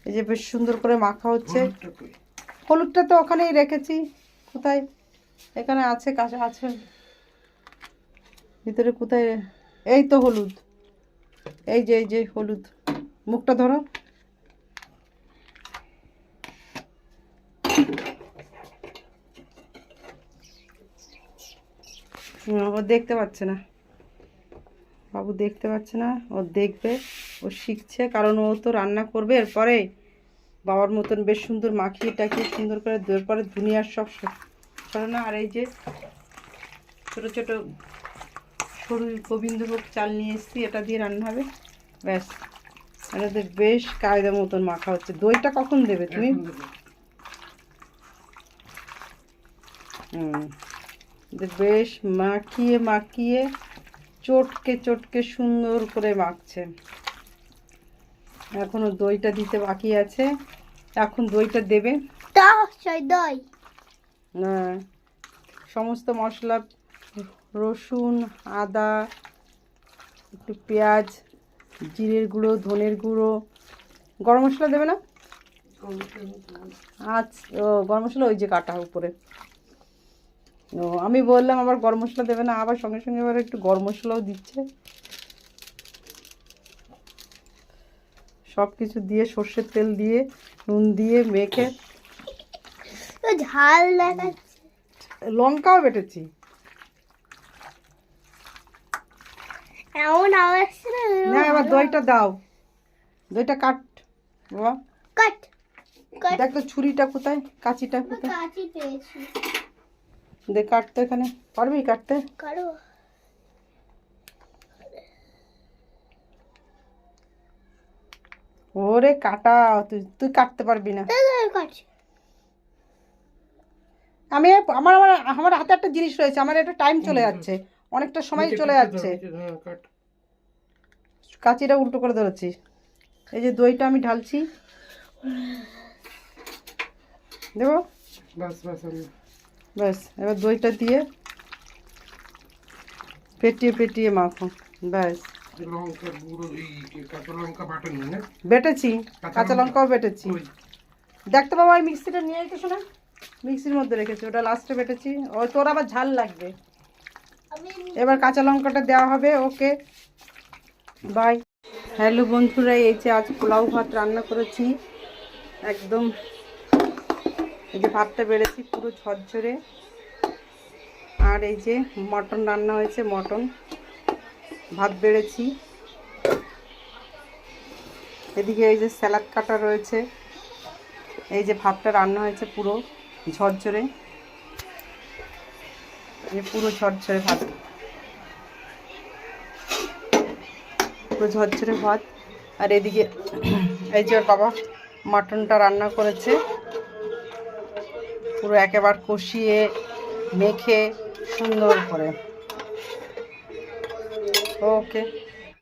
এই যে বেশ সুন্দর করে মাখা হচ্ছে। হলুদটা তো ওখানেই রেখেছি। কোথায়? এখানে আছে, কাছে আছে, ভিতরে কোথায়? এই তো হলুদ, এই যে হলুদ। মুখটা ধরো। ও দেখতে পাচ্ছে না, বাবু দেখতে পাচ্ছে না। ও দেখবে, ও শিখছে, কারণ ও তো রান্না করবে এরপরে বাবার মতন বেশ সুন্দর মাখিয়ে টাখিয়ে সুন্দর করে দেওয়ার পরে দুনিয়ার সব সরে না। আর এই যে ছোটো ছোটো সরু গোবিন্দভোগ চাল নিয়ে এসেছি, এটা দিয়ে রান্না হবে। ব্যাস, এটাতে বেশ কায়দা মতন মাখা হচ্ছে। দইটা কখন দেবে তুমি? বেশ মাখিয়ে মাখিয়ে চটকে চটকে সুন্দর করে মাখছে। এখনো দইটা দিতে বাকি আছে, এখন দইটা দেবে। দই না, সমস্ত মশলা, রসুন, আদা, একটু পেঁয়াজ, জিরের গুঁড়ো, ধনের গুঁড়ো, গরম মশলা দেবে না? আচ্ছা, ও গরম মশলা ওই যে কাটা উপরে। ও আমি বললাম আবার গরম মশলা দেবে না, আবার সঙ্গে সঙ্গে আবার একটু গরম মশলাও দিচ্ছে। সব কিছু দিয়ে, সর্ষের তেল দিয়ে, নুন দিয়ে মেখে। ঝাল দেখাচ্ছে। লঙ্কাও বেটেছি। এমন আওয়াজ না, এবার দইটা দাও, দইটা কাট বাবা। কাট দেখ তো ছুরিটা কোথায়, কাঁচিটা কোথায়? কাঁচি পেয়েছি। দেখ কাটতে, এখানে পারবি কাটতে? কাটো। ওরে কাটা, তুই তুই কাটতে পারবি না। আমি আমার আমার আমার হাতে একটা জিনিস রয়েছে, আমার একটা টাইম চলে যাচ্ছে, অনেকটা সময় চলে যাচ্ছে। কাঁচিটা উল্টো করে ধরেছি। এই যে দইটা আমি ঢালছি, দেবো। ব্যাস, এবার দইটা দিয়ে পেটিয়ে পেটিয়ে মাখো। ব্যাস, বেটেছি, কাঁচা লঙ্কাও বেটেছি। দেখতে বাবা, ওই মিক্সিটা নিয়ে যেতে শোনা, মিক্সির মধ্যে রেখেছি, ওটা লাস্টে বেটেছি। ও তোর আবার ঝাল লাগবে। এবার কাঁচা লঙ্কাটা দেওয়া হবে। ওকে, বাই। হ্যালো বন্ধুরা, এই যে আজ পোলাও ভাত রান্না করেছি একদম। এই যে ভাতটা বেড়েছি পুরো ঝরঝরে। আর এই যে মটন রান্না হয়েছে, মটন ভাত বেড়েছি। এদিকে এই যে স্যালাড কাটা রয়েছে। এই যে ভাতটা রান্না হয়েছে পুরো ঝরঝরে, এই পুরো ঝরঝরে ভাত, পুরো ঝরঝরে ভাত। আর এদিকে এই যে ওর বাবা মাটনটা রান্না করেছে, পুরো একেবারে কষিয়ে মেখে সুন্দর করে। ওকে।